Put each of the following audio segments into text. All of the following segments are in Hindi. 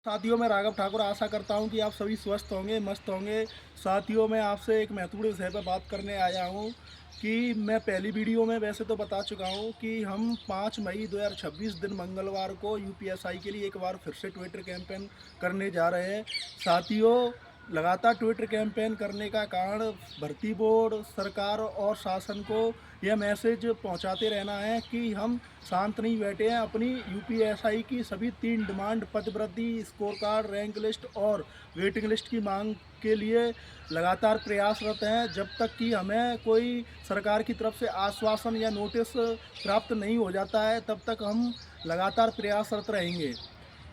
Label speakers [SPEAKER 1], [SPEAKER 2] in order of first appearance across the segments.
[SPEAKER 1] साथियों, मैं राघव ठाकुर आशा करता हूं कि आप सभी स्वस्थ होंगे, मस्त होंगे। साथियों, मैं आपसे एक महत्वपूर्ण विषय पर बात करने आया हूं कि मैं पहली वीडियो में वैसे तो बता चुका हूं कि हम 5 मई 2026 दिन मंगलवार को यूपीएसआई के लिए एक बार फिर से ट्विटर कैंपेन करने जा रहे हैं। साथियों, लगातार ट्विटर कैंपेन करने का कारण भर्ती बोर्ड, सरकार और शासन को यह मैसेज पहुंचाते रहना है कि हम शांत नहीं बैठे हैं। अपनी यूपीएसआई की सभी 3 डिमांड पदवृद्धि, स्कोर कार्ड, रैंक लिस्ट और वेटिंग लिस्ट की मांग के लिए लगातार प्रयासरत हैं। जब तक कि हमें कोई सरकार की तरफ से आश्वासन या नोटिस प्राप्त नहीं हो जाता है, तब तक हम लगातार प्रयासरत रहेंगे।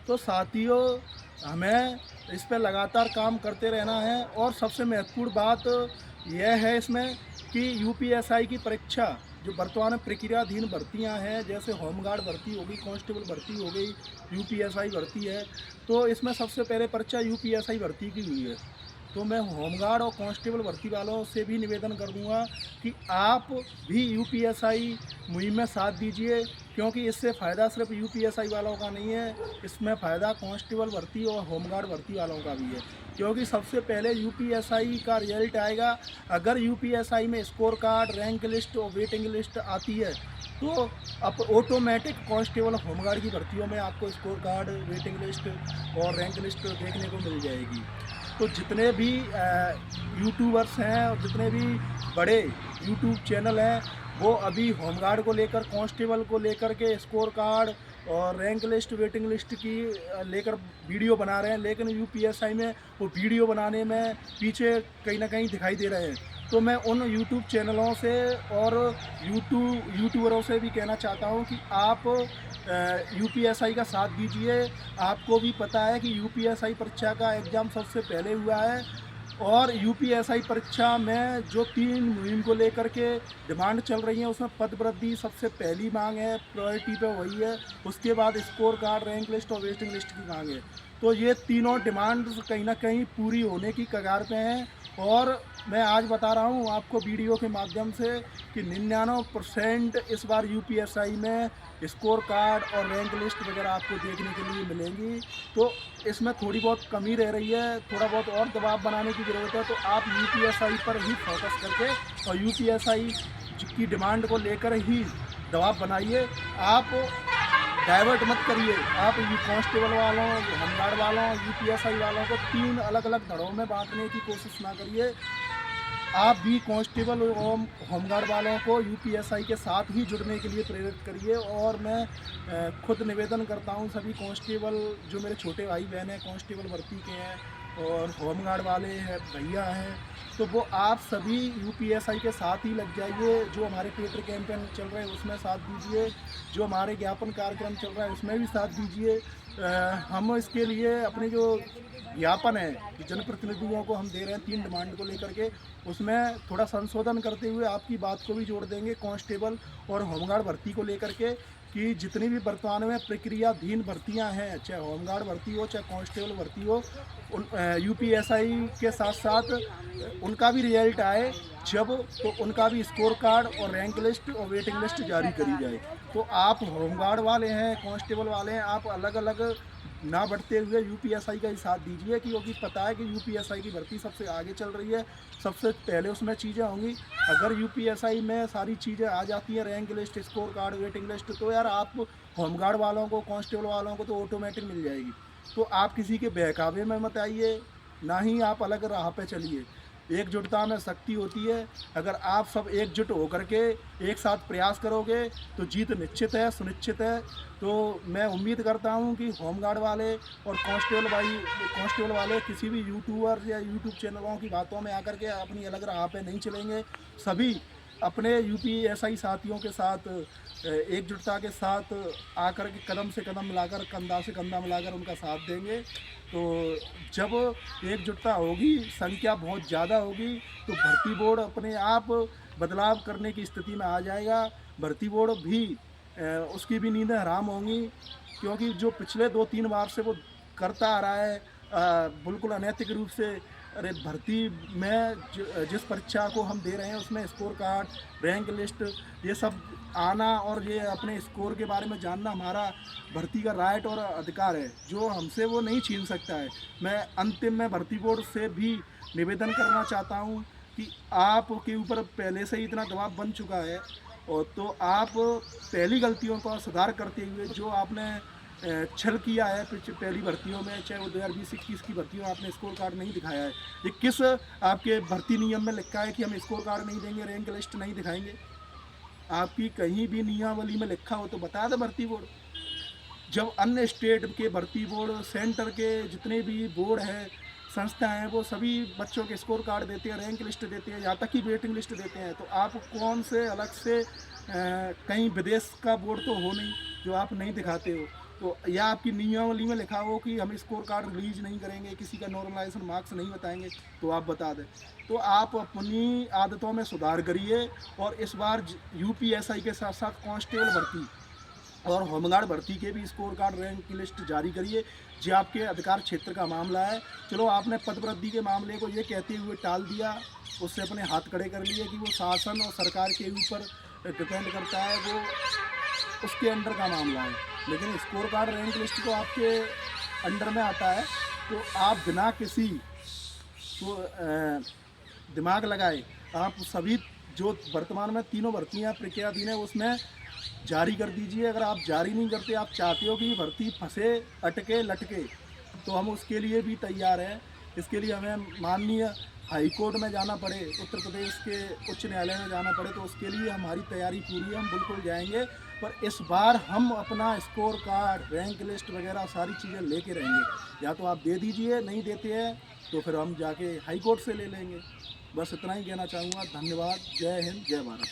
[SPEAKER 1] तो साथियों, हमें इस पे लगातार काम करते रहना है। और सबसे महत्वपूर्ण बात यह है इसमें कि यूपीएसआई की परीक्षा जो वर्तमान में प्रक्रियाधीन भर्तियां हैं, जैसे होमगार्ड भर्ती हो गई, कांस्टेबल भर्ती हो गई, यूपीएसआई भर्ती है, तो इसमें सबसे पहले परीक्षा यूपीएसआई भर्ती की हुई है। तो मैं होमगार्ड और कांस्टेबल भर्ती वालों से भी निवेदन कर दूंगा कि आप भी यूपीएसआई मुहिम में साथ दीजिए, क्योंकि इससे फ़ायदा सिर्फ यूपीएसआई वालों का नहीं है, इसमें फ़ायदा कांस्टेबल भर्ती और होमगार्ड भर्ती वालों का भी है। क्योंकि सबसे पहले यूपीएसआई का रिजल्ट आएगा। अगर यूपीएसआई में स्कोर कार्ड, रैंक लिस्ट और वेटिंग लिस्ट आती है, तो अब ऑटोमेटिक कांस्टेबल होमगार्ड की भर्तियों में आपको स्कोर कार्ड, वेटिंग लिस्ट और रैंक लिस्ट देखने को मिल जाएगी। तो जितने भी यूट्यूबर्स हैं और जितने भी बड़े यूट्यूब चैनल हैं, वो अभी होमगार्ड को लेकर, कांस्टेबल को लेकर के स्कोर कार्ड और रैंक लिस्ट, वेटिंग लिस्ट की लेकर वीडियो बना रहे हैं, लेकिन यूपीएसआई में वो वीडियो बनाने में पीछे कहीं ना कहीं दिखाई दे रहे हैं। तो मैं उन यूट्यूब चैनलों से और यूट्यूबरों से भी कहना चाहता हूं कि आप यूपीएसआई का साथ दीजिए। आपको भी पता है कि यूपीएसआई परीक्षा का एग्ज़ाम सबसे पहले हुआ है, और यूपीएसआई परीक्षा में जो 3 मुहिम को लेकर के डिमांड चल रही है, उसमें पदवृद्धि सबसे पहली मांग है, प्रायोरिटी पे वही है। उसके बाद स्कोर कार्ड, रैंक लिस्ट और वेटिंग लिस्ट की मांग है। तो ये तीनों डिमांड्स कहीं ना कहीं पूरी होने की कगार पे हैं। और मैं आज बता रहा हूँ आपको वीडियो के माध्यम से कि 99% इस बार यूपीएसआई में स्कोर कार्ड और रैंक लिस्ट वगैरह आपको देखने के लिए मिलेंगी। तो इसमें थोड़ी बहुत कमी रह रही है, थोड़ा बहुत और दबाव बनाने की ज़रूरत है। तो आप यूपीएसआई पर ही फोकस करके और यूपीएसआई की डिमांड को लेकर ही दबाव बनाइए। आप डाइवर्ट मत करिए। आप यू कांस्टेबल वालों, होमगार्ड वालों, यूपीएसआई वालों को 3 अलग अलग धड़ों में बांटने की कोशिश ना करिए। आप भी कांस्टेबल और होमगार्ड वालों को यूपीएसआई के साथ ही जुड़ने के लिए प्रेरित करिए। और मैं खुद निवेदन करता हूं सभी कांस्टेबल, जो मेरे छोटे भाई बहन हैं, कांस्टेबल भर्ती के हैं और होमगार्ड वाले हैं, भैया हैं, तो वो आप सभी यूपीएसआई के साथ ही लग जाइए। जो हमारे ट्विटर कैंपेन चल रहे हैं उसमें साथ दीजिए, जो हमारे ज्ञापन कार्यक्रम चल रहा है उसमें भी साथ दीजिए। हम इसके लिए अपने जो ज्ञापन है कि जनप्रतिनिधियों को हम दे रहे हैं 3 डिमांड को लेकर के, उसमें थोड़ा संशोधन करते हुए आपकी बात को भी जोड़ देंगे कांस्टेबल और होमगार्ड भर्ती को लेकर के, कि जितनी भी वर्तमान में प्रक्रियाधीन भर्तियां हैं, चाहे होमगार्ड भर्ती हो, चाहे कांस्टेबल भर्ती हो, उन यूपीएसआई के साथ साथ उनका भी रिजल्ट आए जब, तो उनका भी स्कोर कार्ड और रैंक लिस्ट और वेटिंग लिस्ट जारी करी जाए। तो आप होमगार्ड वाले हैं, कांस्टेबल वाले हैं, आप अलग अलग ना बढ़ते हुए यूपीएसआई का ही साथ दीजिए, क्योंकि पता है कि यूपीएसआई की भर्ती सबसे आगे चल रही है, सबसे पहले उसमें चीज़ें होंगी। अगर यूपीएसआई में सारी चीज़ें आ जाती हैं, rank list, score card, waiting list, तो यार आप होमगार्ड वालों को, कांस्टेबल वालों को तो ऑटोमेटिक मिल जाएगी। तो आप किसी के बहकावे में मत आइए, ना ही आप अलग राह पे चलिए। एकजुटता में शक्ति होती है। अगर आप सब एकजुट होकर के एक साथ प्रयास करोगे तो जीत निश्चित है, सुनिश्चित है। तो मैं उम्मीद करता हूं कि होमगार्ड वाले और कांस्टेबल वाले किसी भी यूट्यूबर या यूट्यूब चैनलों की बातों में आकर के अपनी अलग राह पे नहीं चलेंगे। सभी अपने यूपीएसआई साथियों के साथ एकजुटता के साथ आकर के कदम से कदम मिलाकर, कंधा से कंधा मिलाकर उनका साथ देंगे। तो जब एकजुटता होगी, संख्या बहुत ज़्यादा होगी, तो भर्ती बोर्ड अपने आप बदलाव करने की स्थिति में आ जाएगा। भर्ती बोर्ड भी उसकी भी नींदें हराम होंगी, क्योंकि जो पिछले 2-3 बार से वो करता आ रहा है बिल्कुल अनैतिक रूप से अरे भर्ती में जिस परीक्षा को हम दे रहे हैं उसमें स्कोर कार्ड, रैंक लिस्ट, ये सब आना और ये अपने स्कोर के बारे में जानना हमारा भर्ती का राइट और अधिकार है, जो हमसे वो नहीं छीन सकता है। मैं अंतिम में भर्ती बोर्ड से भी निवेदन करना चाहता हूँ कि आपके ऊपर पहले से ही इतना दबाव बन चुका है, और तो आप पहली गलतियों का सुधार करते हुए जो आपने छल किया है पहली भर्तियों में, चाहे वो 2020-21 की भर्तियों में आपने स्कोर कार्ड नहीं दिखाया है। ये किस आपके भर्ती नियम में लिखा है कि हम स्कोर कार्ड नहीं देंगे, रैंक लिस्ट नहीं दिखाएंगे? आपकी कहीं भी नियमावली में लिखा हो तो बता दे भर्ती बोर्ड। जब अन्य स्टेट के भर्ती बोर्ड, सेंटर के जितने भी बोर्ड हैं, संस्थाएं हैं, वो सभी बच्चों के स्कोर कार्ड देते हैं, रैंक लिस्ट देते हैं, यहाँ तक कि वेटिंग लिस्ट देते हैं, तो आप कौन से अलग से कहीं विदेश का बोर्ड तो हो नहीं जो आप नहीं दिखाते हो। तो या आपकी नियमावली में लिखा हो कि हम स्कोर कार्ड रिलीज नहीं करेंगे, किसी का नॉर्मलाइजेशन मार्क्स नहीं बताएंगे, तो आप बता दें। तो आप अपनी आदतों में सुधार करिए और इस बार यूपीएसआई के साथ साथ कांस्टेबल भर्ती और होमगार्ड भर्ती के भी स्कोर कार्ड, रैंक की लिस्ट जारी करिए। जो आपके अधिकार क्षेत्र का मामला है, चलो आपने पदवृद्धि के मामले को ये कहते हुए टाल दिया, उससे अपने हाथ खड़े कर लिए कि वो शासन और सरकार के ऊपर डिपेंड करता है, वो उसके अंडर का मामला है। लेकिन स्कोर कार्ड, रैंक लिस्ट तो आपके अंडर में आता है, तो आप बिना किसी तो दिमाग लगाए आप सभी जो वर्तमान में तीनों भर्तियाँ प्रक्रियाधीन है उसमें जारी कर दीजिए। अगर आप जारी नहीं करते, आप चाहते हो कि भर्ती फंसे, अटके, लटके, तो हम उसके लिए भी तैयार हैं। इसके लिए हमें माननीय हाई कोर्ट में जाना पड़े, उत्तर प्रदेश के उच्च न्यायालय में जाना पड़े, तो उसके लिए हमारी तैयारी पूरी है, हम बिल्कुल जाएंगे। पर इस बार हम अपना स्कोर कार्ड, रैंक लिस्ट वगैरह सारी चीज़ें लेके रहेंगे। या तो आप दे दीजिए, नहीं देते हैं तो फिर हम जाके हाई कोर्ट से ले लेंगे। बस इतना ही कहना चाहूँगा। धन्यवाद। जय हिंद, जय भारत।